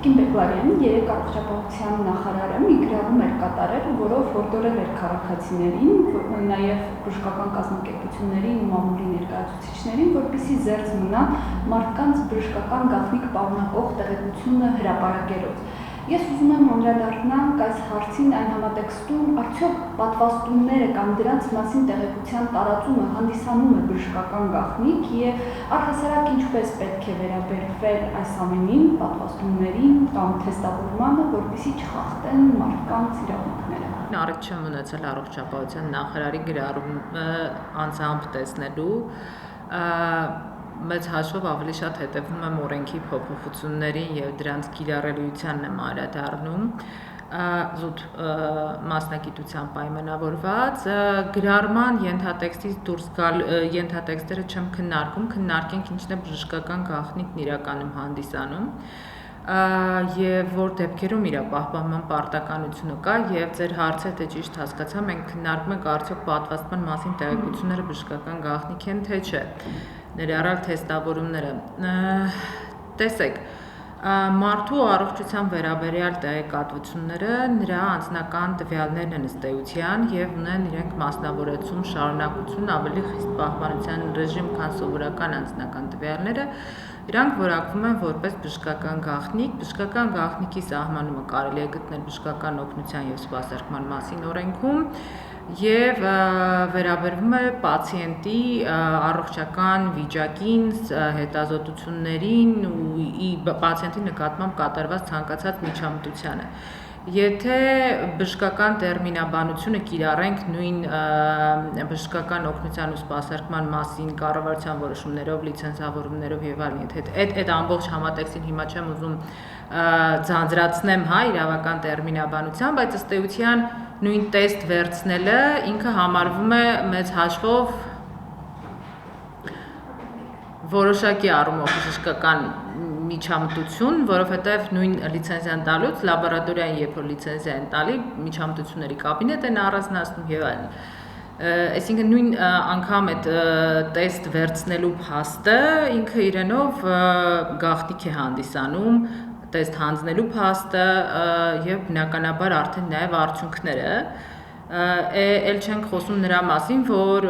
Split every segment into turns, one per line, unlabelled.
Տիկին Բեկլարյանին երեք առողջապահության նախարարը մի գրառում էր կատարել, որով հորդորել էր քաղաքացիներին, նաև բժշկական կազմակերպություններին ու մամուլի ներկայացուցիչներին, որպեսզի զերծ մնան մարդկանց բժշկական գաղտնիք պարունակող տեղեկությունը հրապարակելուց։ Ես ուզում եմ անդրադառնալ այս հարցին այն համատեքստում, արդյոք պատվաստումները կամ դրանց մասին տեղեկության տարածումը հանդիսանում է բժշկական գաղտնիք եւ առհասարակ ինչպես պետք է վերաբերվել այս ամենին, պատվաստումներին կամ թեստավորմանը, որպեսզի չխախտեն մարդկանց իրավունքները։
Առիթ չեմ ունեցել առողջապահության նախարարի գրառումը անձամբ տեսնելու, մեծ հաշվով ավելի շատ հետևում եմ օրենքի փոփոխություններին եւ դրանց կիրառելիությանն եմ անդրադառնում, զուտ մասնագիտության պայմանավորված գրառման ենթատեքստից դուրս գալ ենթատեքստերը չեմ քննարկենք ինչն է բժշկական գաղտնիքն իրականում հանդիսանում եւ որ դեպքերում իր պահպանման պարտականությունը կա եւ ձեր հարցը թե ճիշտ հասկացա մենք քննարկում ենք արդյոք պատվաստման մասին տեղեկությունները բժշկական գաղտնիք են թե չէ ներառյալ թեստավորումները տեսեք մարդու առողջության վերաբերյալ տեղեկատվությունները նրա անձնական տվյալներն են ըստ էության եւ ունեն իրենք մասնավորեցում շարունակություն ավելի խիստ պահպանության ռեժիմ քան սովորական անձնական տվյալները իրանք որակվում են որպես բժշկական գաղտնիքի սահմանումը կարելի է գտնել բժշկական օգնության եւ սպասարկման մասին օրենքում եւ վերաբերվում է պացիենտի առողջական վիճակին, հետազոտություններին ու պացիենտի նկատմամբ կատարված ցանկացած միջամտությանը։ Եթե բժշկական տերմինաբանությունը կիրառենք նույն բժշկական օգնության ու սպասարկման մասին կառավարության որոշումներով, լիցենզավորումներով եւ այլն, եթե այդ ամբողջ համատեքստին հիմա չեմ ուզում ձանձրացնեմ, իրավական տերմինաբանության, բայց ըստ էության նույն տեստ վերցնելը ինքը համարվում է մեծ հաշվով որոշակի առումով բժշկական միջամտություն, որովհետև նույն լիցենզիան տալուց լաբորատորիային երբ որ լիցենզիա են տալի, միջամտությունների կաբինետ են առանձնացնում եւ այլն։ Այսինքն նույն անգամ այդ տեստ վերցնելու փաստը ինքը իրենով գաղտնիք է հանդիսանում, տեստ հանձնելու փաստը եւ բնականաբար արդեն նաեւ արդյունքները էլ չենք խոսում նրա մասին, որ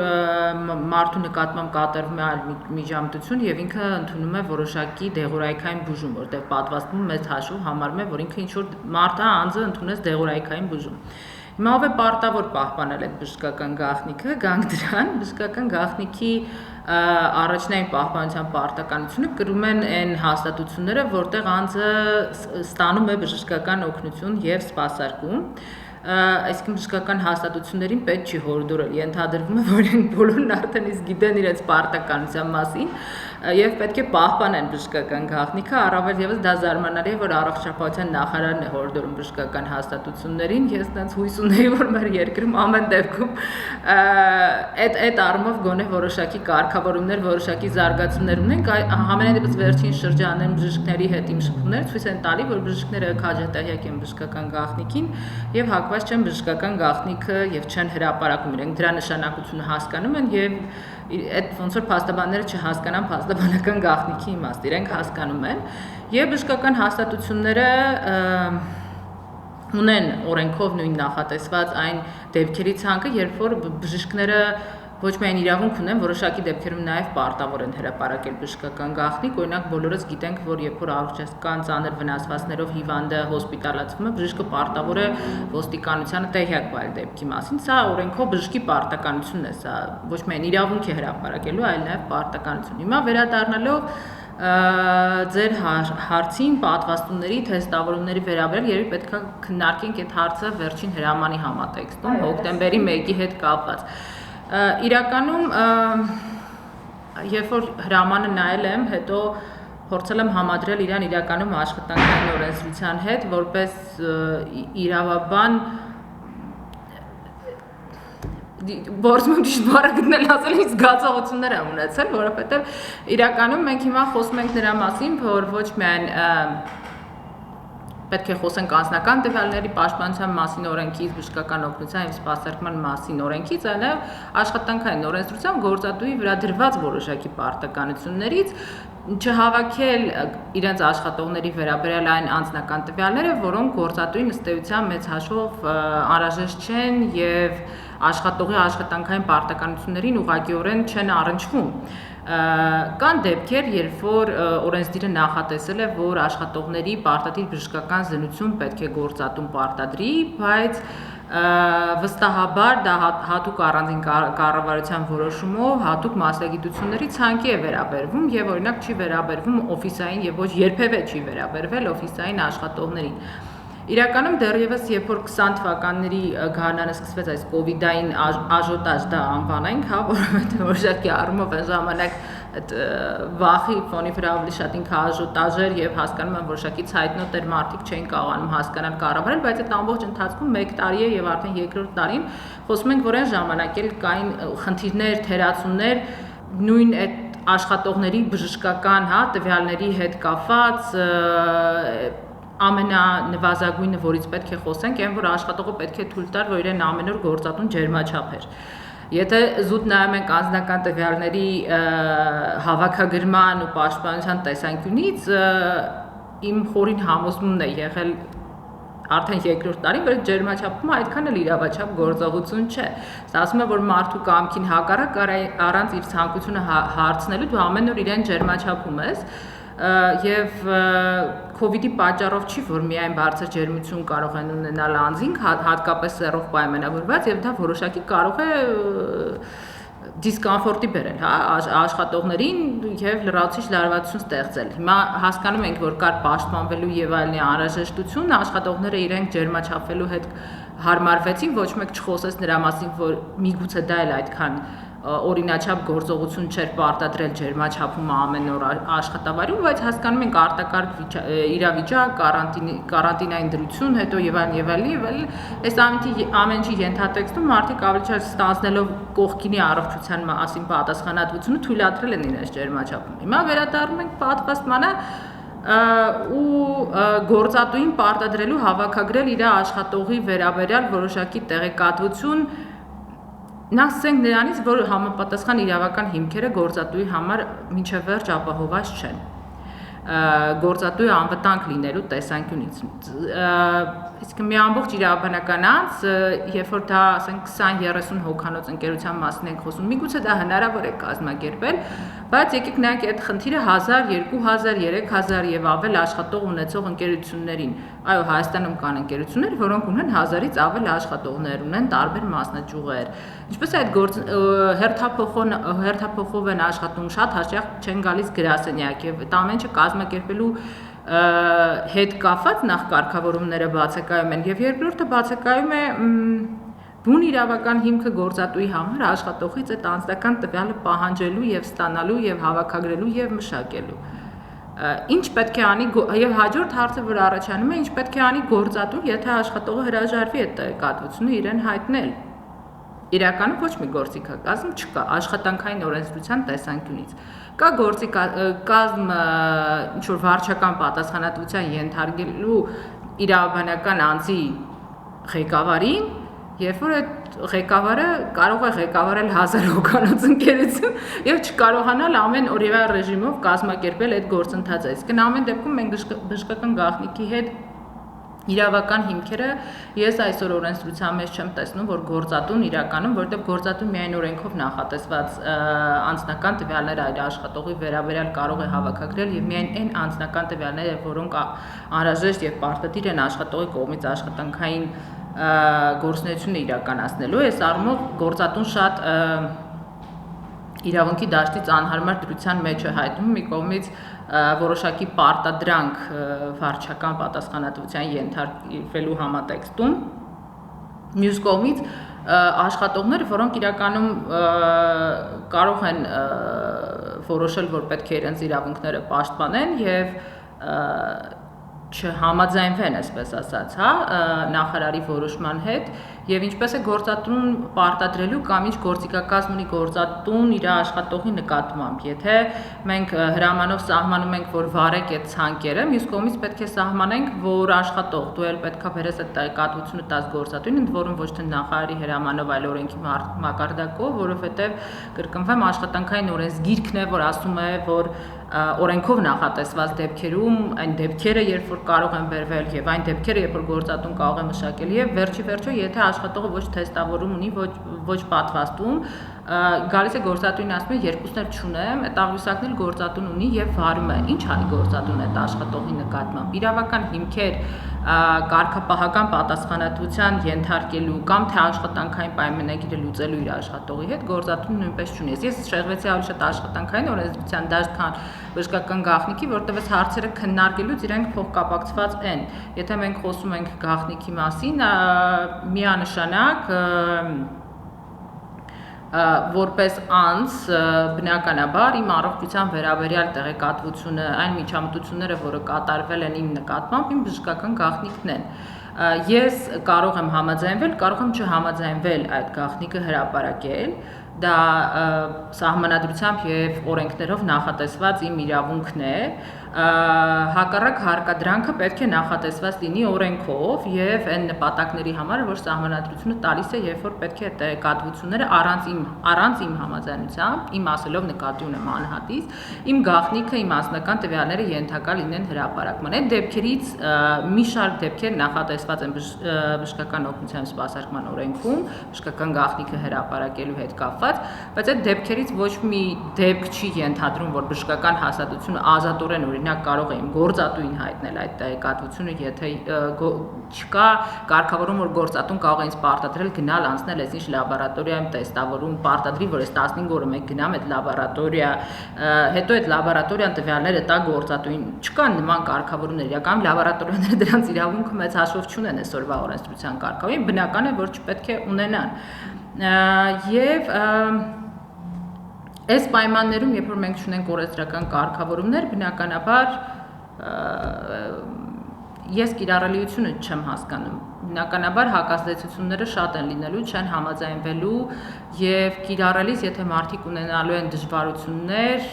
մարդու նկատմամբ կատարվում է այլ միջամտություն եւ ինքը ընդունում է որոշակի դեղորայքային բուժում, որտեղ պատվաստվում մեծ հաշվով համարում է, որ ինքը ինչ-որ մարդը անձը ընդունեց դեղորայքային բուժում։ Հիմա ով է պարտավոր պահպանել այդ բժշկական գաղտնիքը, գանք դրան, բժշկական գաղտնիքի առաջնային պահպանության պարտականությունը կրում են այն հաստատությունները, որտեղ անձը ստանում է բժշկական օգնություն եւ սպասարկում այսինքն բժշկական հաստատություններին պետք չի հորդորել, ենթադրվում է, որ իրենք բոլորն արդեն իսկ գիտեն իրենց պարտականության մասին եւ պետք է պահպանեն բժշկական գաղտնիքը, առավել եւս դա զարմանալի է, որ առողջապահության նախարարն է հորդորում բժշկական հաստատություններին, ես այնց հույս ունեի, որ մեր երկրում ամեն դեպքում այդ առումով գոնե որոշակի կարգավորումներ, որոշակի զարգացումներ ունենք, համենայնդեպս վերջին շրջաններում բժիշկների հետ իմ շփումները ցույց են տալի, որ բժիշկները քաջատեղյակ են բժշկական գաղտնիքին եւ հակված չեն բժշկական գաղտնիքը եւ չեն հրապարակում իրենք դրա նշանակությունը հասկանում են եւ այդ ոնց որ փաստաբանները չհասկանան փաստաբանական գաղտնիքի իմաստ իրենք հասկանում են եւ բժշկական հաստատությունները ունեն օրենքով նույն նախատեսված այն դեպքերի ցանկը երբ որ բժիշկները ոչ միայն իրավունք ունեն, որոշակի դեպքերում նաև պարտավոր են հրապարակել բժշկական գաղտնիք, օրինակ բոլորս գիտենք, որ երբ որ առողջական ծանր վնասվածքներով հիվանդը հոսպիտալացվում է, բժիշկը պարտավոր է ոստիկանությանը տեղյակ վայել դեպքի մասին։ Սա օրենքով բժշկի պարտականությունն է, սա ոչ միայն իրավունք է հրապարակելու, այլ նաև պարտականություն։ Հիմա վերադառնալով ձեր հարցին պատվաստումների, թեստավորումների վերաբերյալ երբ պետք է քննարկենք այդ հարցը վերջին հրամանի համատեքստում հոկտեմբերի 1-ի հետ կապված։ Իրականում երբ որ հրամանը նայել եմ, հետո փորձել եմ համադրել իրան իրականում աշխատանքային օրենսդրության հետ, որպես իրավաբան Որսում ճիշտ բառը գտնել ասել ինձ զգացողություններ եմ ունեցել, որովհետև իրականում մենք հիմա խոսում ենք նրա մասին, որ ոչ միայն պետք է խոսենք անձնական տվյալների պաշտպանության մասին օրենքից, բժշկական օգնության եւ սպասարկման մասին օրենքից, այլև աշխատանքային օրենսդրությամբ գործադուի վրա դրված որոշակի պարտականություններից, չհավաքել իրենց աշխատողների վերաբերյալ այն անձնական տվյալները, որոնք գործատուին ըստ էության մեծ հաշվով անհրաժեշտ չեն եւ աշխատողի աշխատանքային պարտականություններին ուղղակիորեն չեն առնչվում։ Կան դեպքեր, երբ որ օրենսդիրը նախատեսել է, որ աշխատողների պարտադիր բժշկական զննություն պետք է գործատուն պարտադրի, բայց վստահաբար դա հատուկ առանձին կառավարության որոշումով հատուկ մասնագիտությունների ցանկի է վերաբերվում եւ օրինակ չի վերաբերվում օֆիսային եւ ոչ երբևէ չի վերաբերվել օֆիսային աշխատողներին։ Իրականում դեռևս երբ որ 20 թվականների գարնանը սկսվեց այս կովիդային աժոտաժ դա անվանենք, հա, որովհետեւ որոշակի առումով այն ժամանակ այդ վախի ֆոնի վրա ավելի շատ ինքը աժոտաժ էր եւ հասկանում եմ որոշակի ցայտնոտ էր մարդիկ չէին կարողանում հասկանալ կառավարել, բայց այդ ամբողջ ընթացքում 1 տարի է եւ արդեն երկրորդ տարին խոսում ենք, որ այն ժամանակ էլ կային խնդիրներ, թերացումներ, նույն այդ աշխատողների բժշկական, հա, տվյալների հետ կապված ամենանվազագույնը, որից պետք է խոսենք, այն որ աշխատողը պետք է թույլ տար, որ իրեն ամեն օր գործատուն ջերմաչափ էր։ Եթե զուտ նայում ենք անձնական տվյալների հավաքագրման ու պաշտպանության տեսանկյունից, իմ խորին համոզմունն է եղել արդեն երկրորդ տարին, որ ջերմաչափումը այդքան էլ իրավաչափ գործողություն չէ։ Սա ասում է, որ մարդու կամքին հակառակ առանց իր ցանկությունը հարցնելու դու ամեն օր իրեն ջերմաչափում ես եւ COVID-ի պատճառով չի, որ միայն բարձր ջերմություն կարող են ունենալ անձինք, հատկապես սեռով պայմանավորված եւ դա որոշակի կարող է դիսկոմֆորտի բերել, հա, աշխատողներին եւ լրացուցիչ լարվածություն ստեղծել։ Հիմա հասկանում ենք, որ կար պաշտպանվելու եւ այլնի անհրաժեշտություն, աշխատողները իրենք ջերմաչափվելու հետ հարմարվեցին, ոչ մեկ չխոսեց նրա մասին, որ միգուցե դա էլ այդքան օրինաչափ գործողություն չէր պարտադրել ջերմաչափումը ամեն օր աշխատավայրում, բայց հասկանում ենք արտակարգ իրավիճակ, կարանտինային դրություն, հետո եւ այլն, այս ամեն ինչի ենթատեքստում մարդիկ ավելի շատ ստանձնելով կողքինի առողջության մասին պատասխանատվությունը թույլատրել են իրենց ջերմաչափում։ Հիմա վերադառնում ենք պատվաստմանը ու գործատուին պարտադրելու հավաքագրել իր աշխատողի վերաբերյալ որոշակի տեղեկատվություն Նախսենք նրանից, որ համապատասխան իրավական հիմքերը գործատուի համար մինչև վերջ ապահովված չեն։ Գործատուի անվտանգ լինելու տեսանկյունից։ Իսկ մի ամբողջ իրավաբանական անձ, երբ որ դա, ասենք 20-30 հոգանոց ընկերության մասին ենք խոսում, միգուցե դա հնարավոր է կազմակերպել, բայց եկեք նայենք այդ խնդիրը 1000, 2000, 3000 եւ ավել աշխատող ունեցող ընկերություններին։ Այո, Հայաստանում կան ընկերություններ, որոնք ունեն 1000-ից ավել աշխատողներ, ունեն տարբեր մասնաճյուղեր։ Ինչպես այդ հերթափոխով են աշխատում, շատ հաճախ չեն գալիս գրասենյակ եւ այդ ամենը կազմակերպելու հետ կապված նախ կարգավորումները բացակայում են եւ երկրորդը բացակայում է բուն իրավական հիմքը գործատուի համար աշխատողից այդ անձնական տվյալը պահանջելու եւ ստանալու եւ հավաքագրելու եւ մշակելու։ Ինչ պետք է անի եւ հաջորդ հարցը, որ առաջանում է, ինչ պետք է անի գործատուն, եթե աշխատողը հրաժարվի այդ տեղեկատվությունը իրեն հայտնել։ Իրականում ոչ մի գործիքակազմ չկա աշխատանքային օրենսդրության տեսանկյունից։ Կա գործիքակազմ ինչ-որ վարչական պատասխանատվության ենթարկելու իրավաբանական անձի ղեկավարին, երբ որ այդ ղեկավարը կարող է ղեկավարել 1000 հոգանոց ընկերություն եւ չկարողանալ ամեն օրյա ռեժիմով կազմակերպել այդ գործընթացը։ Իսկ ամեն դեպքում մենք բժշկական գաղտնիքի հետ իրավական հիմքերը ես այսօր օրենսդրության մեջ չեմ տեսնում, որ գործատուն իրականում, որովհետև գործատուն միայն օրենքով նախատեսված անձնական տվյալներ այլ աշխատողի վերաբերյալ կարող է հավաքագրել եւ միայն այն անձնական տվյալները, որոնք անհրաժեշտ եւ պարտադիր են աշխատողի կողմից աշխատանքային գործունեությունը իրականացնելու, այս առումով գործատուն շատ իրավունքի դաշտից անհարմար դրության մեջ է հայտնվում մի կողմից որոշակի պարտադրանք վարչական պատասխանատվության ենթարկվելու համատեքստում, մյուս կողմից աշխատողները, որոնք իրականում կարող են որոշել, որ պետք է իրենց իրավունքները պաշտպանեն եւ չհամաձայնվեն, այսպես ասած, հա, նախարարի որոշման հետ եւ ինչպես է գործատուն պարտադրելու կամ ինչ գործիքակազմ ունի գործատուն իր աշխատողի նկատմամբ։ Եթե մենք հրամանով սահմանում ենք, որ վարեք այդ ցանկերը, մյուս կողմից պետք է սահմանենք, որ աշխատող դու էլ պետքա բերես այդ տեղեկատվությունը տաս գործատուին, ընդ որում ոչ թե նախարարի հրամանով, այլ օրենքի մակարդակով, որովհետեւ կրկնվեմ աշխատանքային օրենսգիրքն է, որ ասում է, որ օրենքով նախատեսված դեպքերում այն դեպքերը, երբ որ կարող են վերվել եւ այն դեպքերը, երբ որ գործատուն կարող է մշակել եւ վերջի եթե աշխատողը ոչ թեստավորում ունի, ոչ պատվաստում, գալիս է գործատունին ասում է երկուսն էլ չունեմ, այդ աղյուսակն էլ գործատուն ունի եւ վարում է։ Ինչ անի գործատունը այդ աշխատողի նկատմամբ։ Իրավական հիմքեր կարգապահական պատասխանատվության ենթարկելու կամ թե աշխատանքային պայմանագիրը լուծելու իր աշխատողի հետ գործատունը նույնպես չունի։ Ես շեղվեցի ավելի շատ աշխատանքային օրենսդրության դաշտ, քան բժշկական գաղտնիքի, որտեղ այս հարցերը քննարկելուց իրենք փոխկապակցված են։ Եթե մենք խոսում ենք գաղտնիքի մասին, միանշանակ որպես անձ բնականաբար իմ առողջության վերաբերյալ տեղեկատվությունը, այն միջամտությունները, որը կատարվել են իմ նկատմամբ, իմ բժշկական գաղտնիքն են։ Ես կարող եմ համաձայնվել, կարող եմ չհամաձայնվել այդ գաղտնիքը հրապարակել, դա սահմանադրությամբ եւ օրենքներով նախատեսված իմ իրավունքն է, հակառակ հարկադրանքը պետք է նախատեսված լինի օրենքով եւ այն նպատակների համար, որ սահմանադրությունը տալիս է, երբ որ պետք է տեղեկատվությունները առանց իմ համաձայնությամբ, իմ ասելով նկատի ունեմ անհատից, իմ գաղտնիքը, իմ անձնական տվյալները ենթակա լինեն հրապարակման։ Այդ դեպքերից մի շարք դեպքեր նախատեսված են բժշկական օգնության սպասարկման օրենքում, բժշկական գաղտնիքը հրապարակելու հետ կապված, բայց այդ դեպքերից ոչ մի դեպք չի ենթադրում, որ բժշկական հաստատությունը ազատորեն օրինակ կարող է իմ գործատուին հայտնել այդ տեղեկատվությունը, եթե չկա կարգավորում, որ գործատուն կարող է ինձ պարտադրել գնալ անցնել այսինչ լաբորատորիայում տեստավորում, պարտադրի, որ այս 15 օրը մենք գնամ այդ լաբորատորիա, հետո այդ լաբորատորիան տվյալները տա գործատուին, չկան նման կարգավորումներ, իրականում լաբորատորիաները դրանց իրավունքը մեծ հաշվով չունեն այսօրվա օրենսդրության կարգավորում, բնական է, որ չպետք է ունենան։ Եվ այս պայմաններում, երբ որ մենք ունենք օրենսդրական կարգավորումներ, բնականաբար ես կիրառելիությունը չեմ հասկանում։ Բնականաբար հակազդեցությունները շատ են լինելու, չեն համաձայնվելու եւ կիրառելիս, եթե մարդիկ ունենալու են դժվարություններ,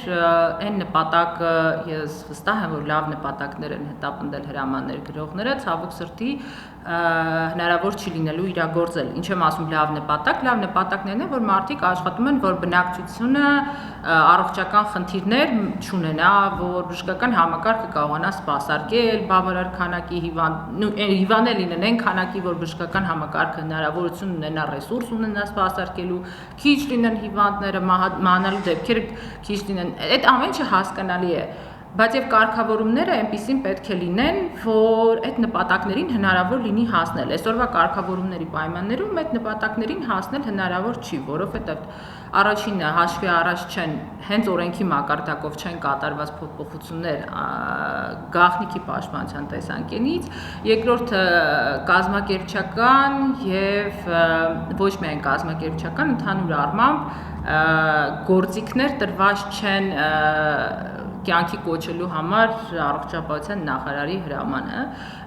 այն նպատակը ես վստահ եմ, որ լավ նպատակներ են հետապնդել հրամաններ գրողները, ցավոք սրտի հնարավոր չի լինելու իրագործել։ Ինչ եմ ասում լավ նպատակներն են, որ մարդիկ աշխատում են, որ բնակչությունը առողջական խնդիրներ չունենա, որ բժշկական համակարգը կարողանա սպասարկել, բավարար քանակի հիվանդներ լինեն այն քանակի, որ բժշկական համակարգը հնարավորություն ունենա, ռեսուրս ունենա սպասարկելու, քիչ լինեն հիվանդները, մահանալու դեպքերը քիչ լինեն։ Այդ ամեն ինչը հասկանալի է, բայց եւ կարգավորումները այնպեսին պետք է լինեն, որ այդ նպատակներին հնարավոր լինի հասնել։ Այսօրվա կարգավորումների պայմաններում այդ նպատակներին հասնել հնարավոր չի, որովհետեւ առաջինը հաշվի առաջ չեն, հենց օրենքի մակարդակով չեն կատարված փոփոխություններ գաղտնիքի պաշտպանության տեսանկյունից, երկրորդը կազմակերպչական եւ ոչ միայն կազմակերպչական, ընդհանուր առմամբ գործիքներ տրված չեն կյանքի կոչելու համար առողջապահության նախարարի հրամանը,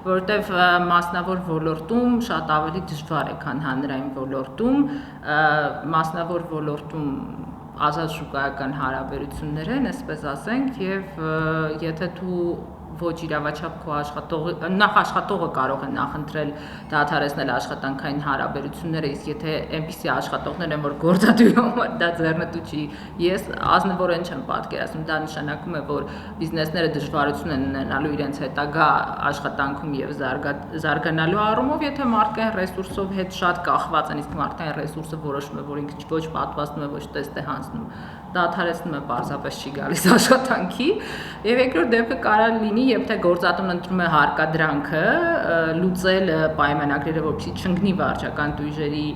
որովհետև մասնավոր ոլորտում շատ ավելի դժվար է, քան հանրային ոլորտում, մասնավոր ոլորտում ազատ շուկայական հարաբերություններ են, այսպես ասենք, եւ եթե դու ոչ իրավաչափ քո աշխատողը կարող է նախընտրել դադարեցնել աշխատանքային հարաբերությունները, իսկ եթե այնպիսի աշխատողներ են, որ գործատուի համար դա ձեռնտու չի, ես ազնվորեն չեմ պատկերացնում, դա նշանակում է, որ բիզնեսները դժվարություն են ունենալու իրենց հետագա աշխատանքում եւ զարգանալու առումով, եթե մարդկային ռեսուրսով հետ շատ կախված են, իսկ մարդկային ռեսուրսը որոշում է, որ ինքը ոչ պատվաստում է, ոչ տեստ է հանձնում, դադարեցնում է, պարզապես չի գալիս աշխատանքի, եւ երկրորդ դեպքը կարա լինի, երբ թե գործատուն ընտրում է հարկադրանքը լուծել պայմանագրերը, որպեսզի չընկնի վարչական տույժերի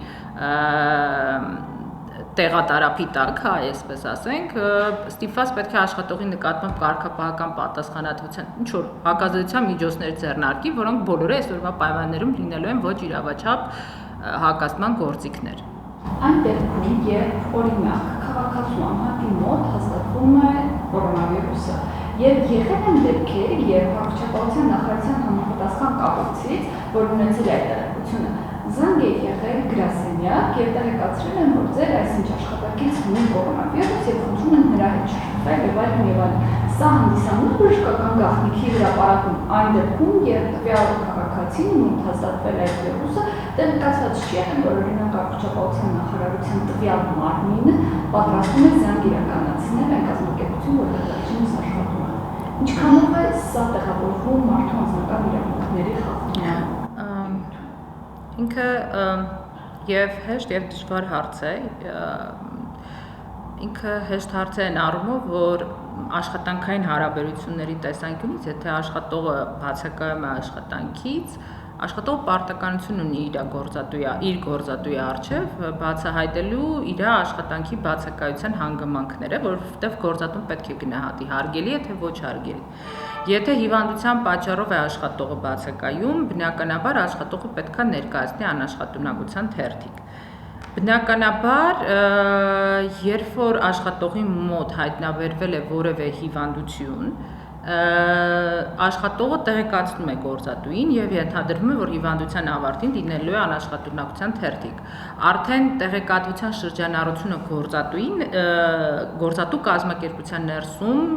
տեղատարափի տակ, այսպես ասենք, ստիպված պետք է աշխատողի նկատմամբ կարգապահական պատասխանատվության ինչ որ հակազդեցության միջոցներ ձեռնարկի, որոնք բոլորը այսօրվա պայմաններում լինելու են ոչ իրավաչափ հակազդման գործիքներ։
Այն դեպքում, երբ օրինակ քաղաքացու անհատի մոտ հաստատվում է կորոնավիրուսը, եւ եղել են դեպքեր, երբ առողջապահության նախարարության համապատասխան կառույցից, որ ունեցել է այդ տեղեկությունը, զանգ է եղել գրասենյակ եւ տեղեկացրել են, որ ձեր այսինչ աշխատակից ունի կորոնավիրուս եւ խնդրում են նրա հետ շփվել եւ այլն։ Սա հանդիսանում է բժշկական գաղտնիքի հրապարակում այն դեպքում, երբ տվյալ քաղաքացին ում հաստատվել է այդ վիրուսը, տեղեկացված չի եղել, որ օրինակ առողջապահության նախարարության տվյալ մարմինը պատրաստում է զանգ իրականացնել այն կազմակերպություն, որտեղ վերջինս աշխատում Ինչքանով է սա տեղավորվում մարդու անձնական իրավունքների խախտման։
Ինքը եւ հեշտ եւ դժվար հարց է։ Ինքը հեշտ հարց է այն առումով, որ աշխատանքային հարաբերությունների տեսանկյունից, եթե աշխատողը բացակայում է աշխատանքից, աշխատողը պարտականություն ունի իր գործատուի առջև բացահայտելու իր աշխատանքի բացակայության հանգամանքները, որովհետև գործատուն պետք է գնահատի հարգելի է թե ոչ հարգելի։ Եթե հիվանդության պատճառով է աշխատողը բացակայում, բնականաբար աշխատողը պետք է ներկայացնի անաշխատունակության թերթիկ։ Բնականաբար, երբ որ աշխատողի մոտ հայտնաբերվել է որևէ հիվանդություն, աշխատողը տեղեկացնում է գործատուին եւ ենթադրվում է, որ հիվանդության ավարտին լինելու է անաշխատունակության թերթիկ։ Արդեն տեղեկատվության շրջանառությունը գործատու կազմակերպության ներսում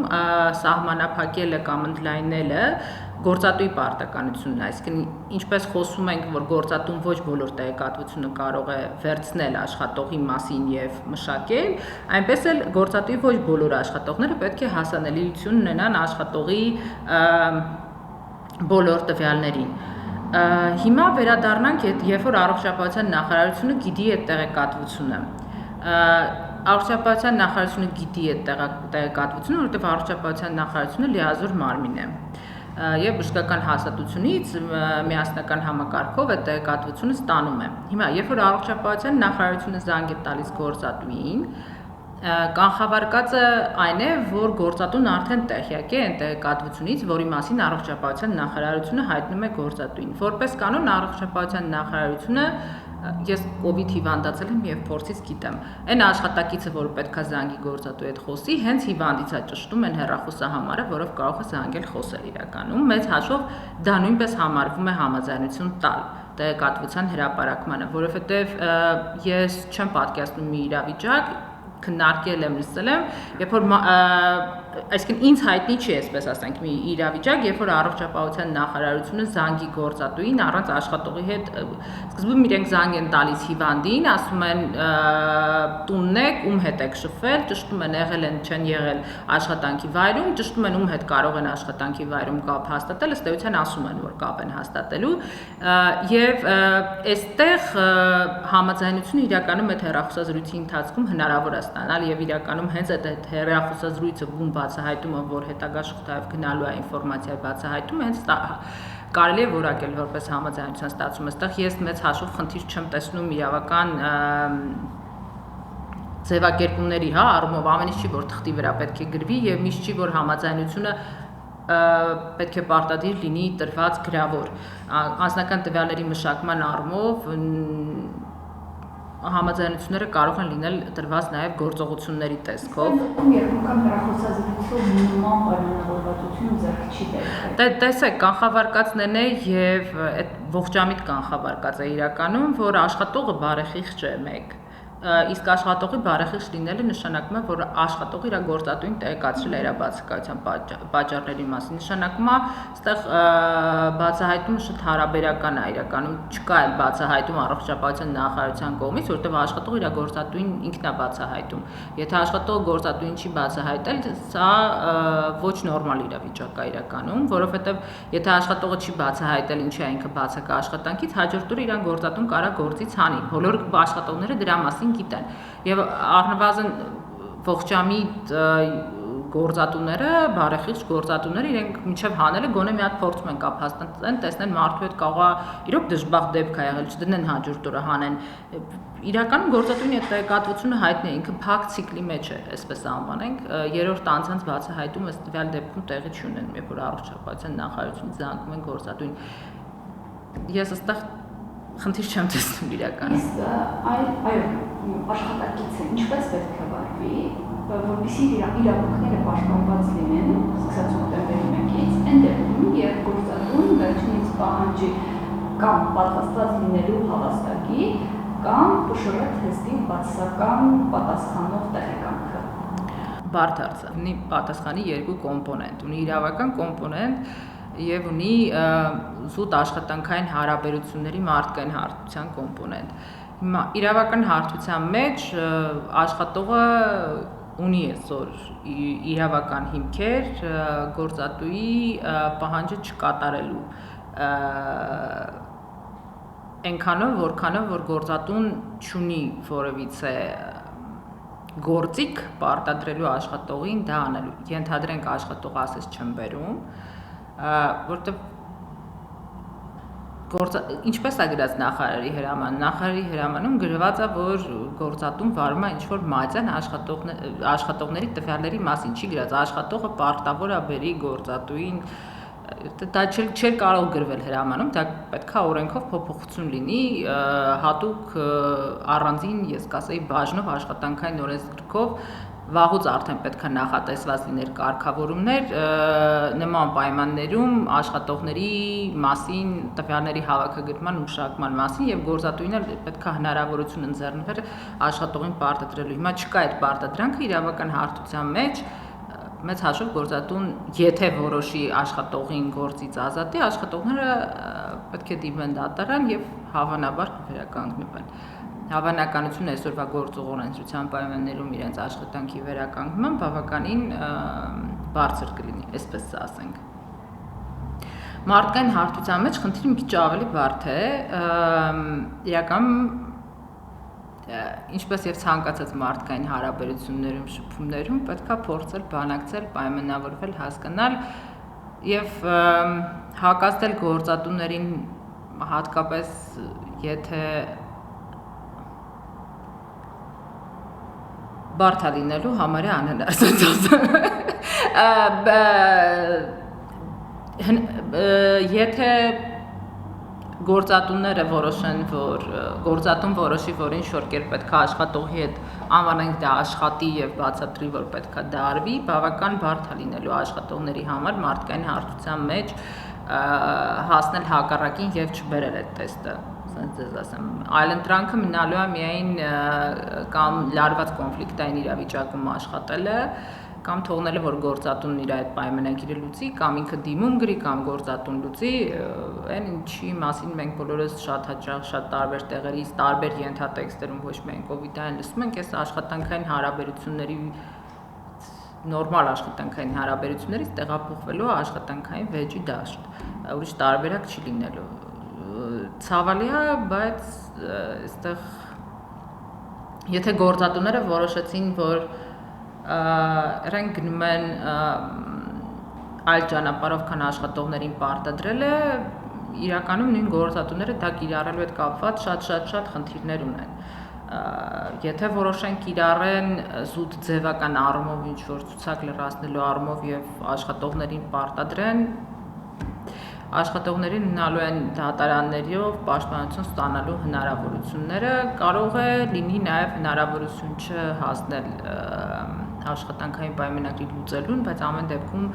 սահմանափակելը կամ ընդլայնելը գործատուի պարտականությունն է, այսինքն ինչպես խոսում ենք, որ գործատուն ոչ բոլոր տեղեկատվությունը կարող է վերցնել աշխատողի մասին եւ մշակել, այնպես էլ գործատուի ոչ բոլոր աշխատողները պետք է հասանելիություն ունենան աշխատողի բոլոր տվյալներին։ Հիմա վերադառնանք, երբ որ առողջապահության նախարարությունը գիտի այդ տեղեկատվությունը։ Առողջապահության նախարարությունը գիտի այդ տեղեկատվությունը, որովհետև առողջապահության նախարարությունը լիազոր մարմին է։ Եվ բժշկական հաստատությունից միասնական համակարգով այդ տեղեկատվությունը ստանում է։ Հիմա, երբ որ առողջապահության նախարարությունը զանգ է տալիս գործատուին, կանխավարկածը այն է, որ գործատուն արդեն տեղյակ է այն տեղեկատվությունից, որի մասին առողջապահության նախարարությունը հայտնում է գործատուին։ Որպես կանոն առողջապահության նախարարությունը ես COVID հիվանդացել եմ եւ փորձից գիտեմ։ Այն աշխատակիցը, որ պետքա զանգի գործատուի հետ խոսի, հենց հիվանդից է ճշտում այն հեռախոսահամարը, որով կարող է զանգել խոսել իրականում։ Մեծ հաշվով դա նույնպես համարվում է համաձայնություն տալ տեղեկատվության հրապարակմանը, որովհետեւ ես չեմ պատկերացնում մի իրավիճակ, քննարկել եմ, լսել եմ, երբ որ այսինքն ինձ հայտնի չի, այսպես ասենք, մի իրավիճակ, երբ որ առողջապահության նախարարությունը զանգի գործատուին առանց աշխատողի հետ սկզբում իրենք զանգ են տալիս հիվանդին, ասում են տունն եք, ում հետ եք շփվել, ճշտում են եղել են, չեն եղել աշխատանքի վայրում, ճշտում են ում հետ կարող են աշխատանքի վայրում կապ հաստատել, ըստ էության ասում են, որ կապ են հաստատելու, եւ այստեղ համաձայնությունը իրականում այդ հեռախոսազրույցի ընթացքում հնարավոր է ստանալ եւ իրականում հենց այդ հեռախոսազրույցը բուն բացահայտումը, որ հետագա շղթայով գնալու է ինֆորմացիա բացահայտումը, հենց կարելի է որակել որպես համաձայնության ստացում։ Այստեղ ես մեծ հաշվով խնդիր չեմ տեսնում իրավական ձևակերպումների, առումով ամեն ինչ չի, որ թղթի վրա պետք է գրվի եւ միշտ չի, որ համաձայնությունը պետք է պարտադիր լինի տրված գրավոր։ Անձնական տվյալների մշակման առումով համաձայնությունները կարող են լինել տրված նաև գործողությունների տեսքով։
Երբ կամ հեռախոսազրույցով նման պայմանավորվածություն ձեռք չի բերվել։
Տեսեք, կանխավարկածն է եւ այդ ողջամիտ կանխավարկած է իրականում, որ աշխատողը բարեխիղճ է մեկ։ Իսկ աշխատողի բարեխիղճ լինելը նշանակում է, որ աշխատողը իր գործատուին տեղեկացրել է իր բացակայության պատճառների մասին։ Նշանակում է, այստեղ բացահայտումը շատ հարաբերական է իրականում, չկա այլ բացահայտում առողջապահության նախարարության կողմից, որտեղ աշխատողը իր գործատուին ինքն է բացահայտում։ Եթե աշխատողը գործատուին չի բացահայտել, սա ոչ նորմալ իրավիճակ է իրականում, որովհետև եթե աշխատողը չի բացահայտել ինչի է ինքը բացակա աշխատանքից, հաջորդ օրը իրան գործատուն կարա գործից հանի։ Բոլոր աշխատողները դրա մասին գիտեն եւ առնվազն ողջամիտ գործատուները, բարեխիղճ գործատուները իրենք միջև հանելը գոնե մի հատ փորձում են կապ հաստատեն, տեսնեն մարդու հետ կարող է իրոք դժբախտ դեպք է եղել, չդնեն հաջորդ օրը հանեն։ Իրականում գործատուին այդ տեղեկատվությունը հայտնի է, ինքը փակ ցիկլի մեջ է, այսպես անվանենք, երրորդ անձանց բացահայտումը ըստ տվյալ դեպքում տեղի չունեն, երբ որ առողջապահության նախարարությունից զանգում են գործատուին։ Ես այստեղ խնդիր չեմ տեսնում իրականում։
Այո, աշխատակիցը ինչպես պետք է վարվի, որպեսզի իրավունքները պաշտպանված լինեն, սկսած հոկտեմբերի 1-ից, այն դեպքում, երբ գործատուն վերջինիս պահանջի կամ պատրաստված լինելու հավաստակի, կամ ՊՇՌ թեստի բացասական պատասխանող տեղեկանքը։
Բարդ հարց է, ունի պատասխանի երկու կոմպոնենտ, ունի իրավական կոմպոնենտ եւ ունի զուտ աշխատանքային հարաբերությունների մարդկային հարթության կոմպոնենտ։ Հիմա իրավական հարթության մեջ աշխատողը ունի այսօր իրավական հիմքեր գործատուի պահանջը չկատարելու այնքանով, որքանով որ գործատուն չունի որևիցե գործիք պարտադրելու աշխատողին դա անելու։ Ենթադրենք աշխատողը ասես չեմ բերում, որտեղ ինչպես է գրած նախարարի հրամանում։ Նախարարի հրամանում գրված է, որ գործատուն վարում է ինչ-որ մատյան աշխատողների տվյալների մասին, չի գրած աշխատողը պարտավոր է բերի գործատուին, դա չէր կարող գրվել հրամանում, դա պետք է օրենքով փոփոխություն լինի, հատուկ առանձին, ես կասեի, բաժնով աշխատանքային օրենսգրքով վաղուց արդեն պետք է նախատեսված լիներ կարգավորումներ նման պայմաններում աշխատողների մասին, տվյալների հավաքագրման ու մշակման մասին եւ գործատուին էլ պետք է հնարավորություն ընձեռներ աշխատողին պարտադրելու։ Հիմա չկա այդ պարտադրանքը իրավական հարթության մեջ, մեծ հաշվով գործատուն, եթե որոշի աշխատողին գործից ազատի, աշխատողները պետք է դիմեն դատարան եւ հավանաբար վերականգնվեն։ Հավանականությունը այսօրվա գործող օրենսդրության պայմաններում իրենց աշխատանքի վերականգնման բավականին բարձր կլինի, այսպես ասենք։ Մարդկային հարթության մեջ խնդիրը մի քիչ ավելի բարդ է, իրականում ինչպես եւ ցանկացած մարդկային հարաբերություններում, շփումներում պետք է փորձել բանակցել, պայմանավորվել, հասկանալ եւ հակազդել գործատուներին, հատկապես եթե բարդ է լինելու համարյա անհնար եթե գործատունները որոշեն, որ գործատուն որոշի, որ ինչ-որ կերպ պետք է աշխատողի հետ անվանենք դա աշխատի եւ բացատրի, որ պետք է դա արվի, բավական բարդ է լինելու աշխատողների համար մարդկային հարթության մեջ հասնել հակառակին եւ չբերել այդ տեստը, ասենց ձեզ ասեմ։ Այլընտրանքը մնալու է միայն կամ լարված կոնֆլիկտային իրավիճակում աշխատելը, կամ թողնելը, որ գործատունն իր այդ պայմանագիրը լուծի, կամ ինքը դիմում գրի, կամ գործատուն լուծի, այն ինչի մասին մենք բոլորս շատ հաճախ, շատ տարբեր տեղերից, տարբեր ենթատեքստերում ոչ միայն կովիդային լսում ենք, այս աշխատանքային հարաբերությունների նորմալ աշխատանքային հարաբերություններից տեղափոխվելու աշխատանքային վեճի դաշտ, ուրիշ տարբերակ չի լինելու։ Ցավալի է, բայց այստեղ եթե գործատուները որոշեցին, որ իրենք գնում են այլ ճանապարհով, քան աշխատողներին պարտադրել է, իրականում նույն գործատուները դա կիրառելու հետ կապված շատ խնդիրներ ունեն։ Եթե որոշեն կիրառեն զուտ ձևական առումով ինչ-որ ցուցակ լրացնելու առումով եւ աշխատողներին պարտադրեն, աշխատողներին ունենալու են դատարաններով պաշտպանություն ստանալու հնարավորությունները, կարող է լինի նաեւ հնարավորություն չհասնել աշխատանքային պայմանագրի լուծելուն, բայց ամեն դեպքում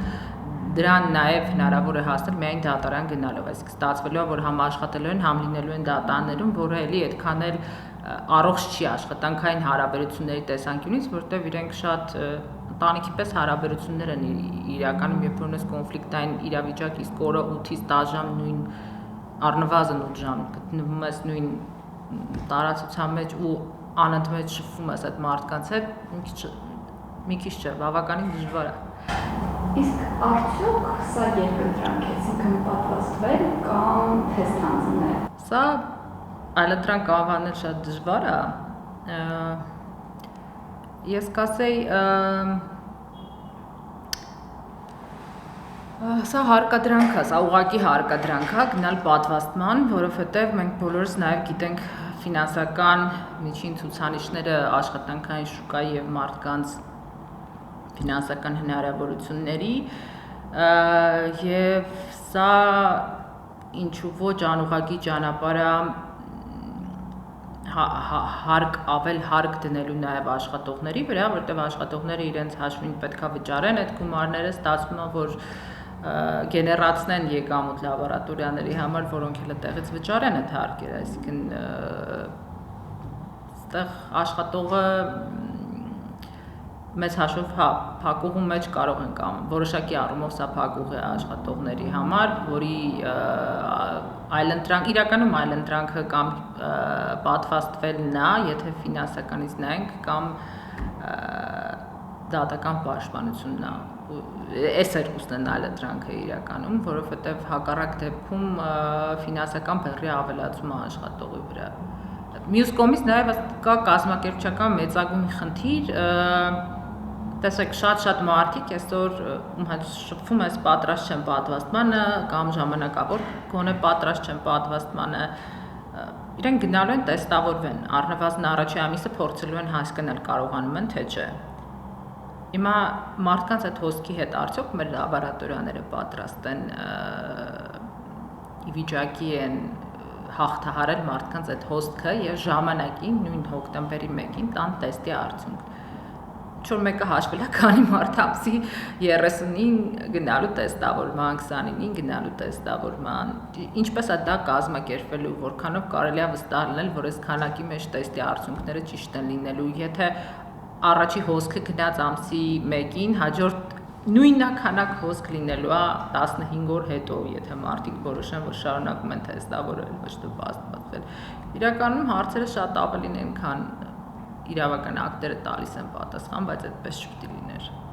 դրան նաև հնարավոր է հասնել միայն դատարան գնալով, այսինքն ստացվելու է, որ համ աշխատելու են, համ լինելու են դատարաններում, որը էլի այդքան էլ առողջ չի աշխատանքային հարաբերությունների տեսանկյունից, որտեղ իրենք շատ ընտանիքի պես հարաբերություններ են իրականում, երբ որ ունես կոնֆլիկտային իրավիճակ, իսկ օրը 8-ից 10 ժամ նույն առնվազն 8 ժամ գտնվում ես նույն տարածության մեջ ու անընդմեջ շփվում ես այդ մարդկանց հետ, մի քիչ չէ, բավականին դժվար է։
Իսկ արդյոք սա երկընտրանք է, այսինքն պատվաստվել կամ թեստ հանձնել։
Սա այլընտրանք անվանել շատ դժվար է։ Ես կասեի, սա հարկադրանք է, սա ուղղակի հարկադրանք է գնալ պատվաստման, որովհետև մենք բոլորս նաև գիտենք ֆինանսական միջին ցուցանիշները աշխատանքային շուկայի եւ մարդկանց ֆինանսական հնարավորությունների եւ սա ինչու ոչ անուղղակի ճանապարհ է ավել հարկ դնելու նաև աշխատողների վրա, որտեղ աշխատողները իրենց հաշվին պետքա վճարեն այդ գումարները, ստացվում է, որ գեներացնեն եկամուտ լաբորատորիաների համար, որոնք էլ այդտեղից վճարեն այդ հարկերը, այսինքն այդտեղ աշխատողը մեծ հաշվով փակուղու մեջ կարող են կամ որոշակի առումով սա փակուղ է աշխատողների համար, որի այլընտրանք, իրականում այլընտրանքը կամ պատվաստվելն է, եթե ֆինանսականից նայենք, կամ դատական պաշտպանությունն է, այս երկուսն են այլընտրանքը իրականում, որովհետև հակառակ դեպքում ֆինանսական բեռի ավելացումը աշխատողի վրա։ Մյուս կողմից նաև կա կազմակերպչական մեծագույն խնդիր, տեսեք շատ մարդիկ այսօր ում շփվում ես պատրաստ չեն պատվաստմանը կամ ժամանակավոր գոնե պատրաստ չեն պատվաստմանը, իրենք գնալու են տեստավորվեն, առնվազն առաջի ամիսը փորձելու են հասկանալ կարողանում են թե չէ։ Հիմա մարդկանց այդ հոսքի հետ արդյոք մեր լաբորատորիաները պատրաստ են ի վիճակի են հաղթահարել մարդկանց այդ հոսքը եւ ժամանակին նույն հոկտեմբերի 1-ին տան տեստի արդյունք։ Ինչ-որ մեկը հաշվել է, քանի մարդ ամսի 30-ին գնալու տեստավորման, 29-ին գնալու տեստավորման, ինչպես է դա կազմակերպվելու, որքանով կարելի է վստահ լինել, որ այս քանակի մեջ տեստի արդյունքները ճիշտ են լինելու, եթե առաջի հոսքը գնաց ամսի 1-ին, հաջորդ նույնականակ հոսք լինելու է 15 օր հետո, եթե մարդիկ որոշեն, որ շարունակում են տեստավորել, ոչ թե պատվաստվել։ Իրականում հարցերը շատ ավելին են, քան իրավական ակտերը տալիս են պատասխան, բայց այդպես չպետք է լիներ։